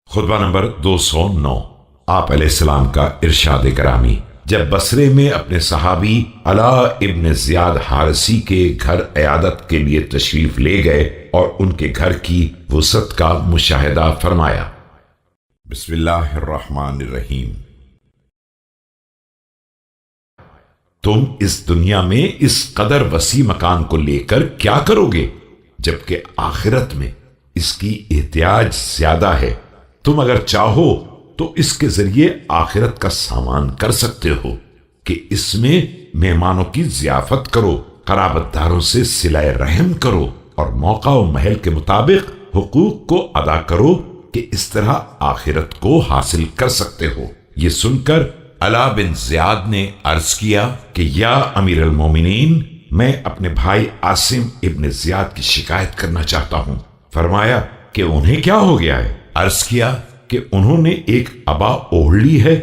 خطبہ نمبر 209 آپ علیہ السلام کا ارشاد کرامی جب بصرے میں اپنے صحابی علا ابن زیاد حارثی کے گھر عیادت کے لیے تشریف لے گئے اور ان کے گھر کی وسعت کا مشاہدہ فرمایا۔ بسم اللہ الرحمن الرحیم۔ تم اس دنیا میں اس قدر وسیع مکان کو لے کر کیا کرو گے جبکہ آخرت میں اس کی احتیاج زیادہ ہے۔ تم اگر چاہو تو اس کے ذریعے آخرت کا سامان کر سکتے ہو کہ اس میں مہمانوں کی ضیافت کرو، قرابت داروں سے صلہ رحم کرو اور موقع و محل کے مطابق حقوق کو ادا کرو کہ اس طرح آخرت کو حاصل کر سکتے ہو۔ یہ سن کر علا بن زیاد نے عرض کیا کہ یا امیر المومنین، میں اپنے بھائی عاصم ابن زیاد کی شکایت کرنا چاہتا ہوں۔ فرمایا کہ انہیں کیا ہو گیا ہے؟ عرض کیا کہ انہوں نے ایک عبا اوڑھ لی ہے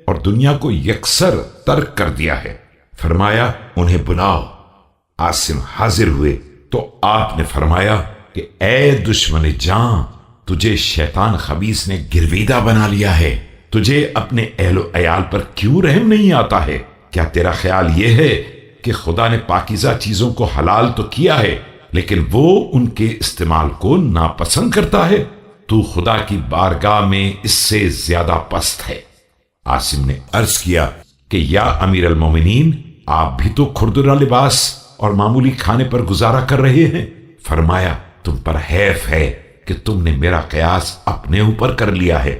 اور دنیا کو یکسر ترک کر دیا ہے۔ فرمایا انہیں بلاؤ۔ عاصم حاضر ہوئے تو آپ نے فرمایا کہ اے دشمن جاں، تجھے شیطان خبیث نے گرویدہ بنا لیا ہے۔ تجھے اپنے اہل و عیال پر کیوں رحم نہیں آتا ہے؟ کیا تیرا خیال یہ ہے کہ خدا نے پاکیزہ چیزوں کو حلال تو کیا ہے لیکن وہ ان کے استعمال کو ناپسند کرتا ہے؟ تو خدا کی بارگاہ میں اس سے زیادہ پست ہے۔ عاصم نے عرض کیا کہ یا امیر المومنین، آپ بھی تو کھردرا لباس اور معمولی کھانے پر گزارا کر رہے ہیں۔ فرمایا تم پر حیف ہے کہ تم نے میرا قیاس اپنے اوپر کر لیا ہے،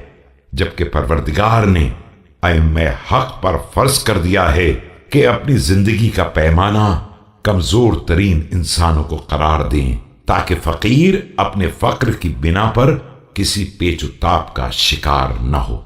جبکہ پروردگار نے ائمہ حق پر فرض کر دیا ہے کہ اپنی زندگی کا پیمانہ کمزور ترین انسانوں کو قرار دیں تاکہ فقیر اپنے فقر کی بنا پر کسی پیچ و تاب کا شکار نہ ہو۔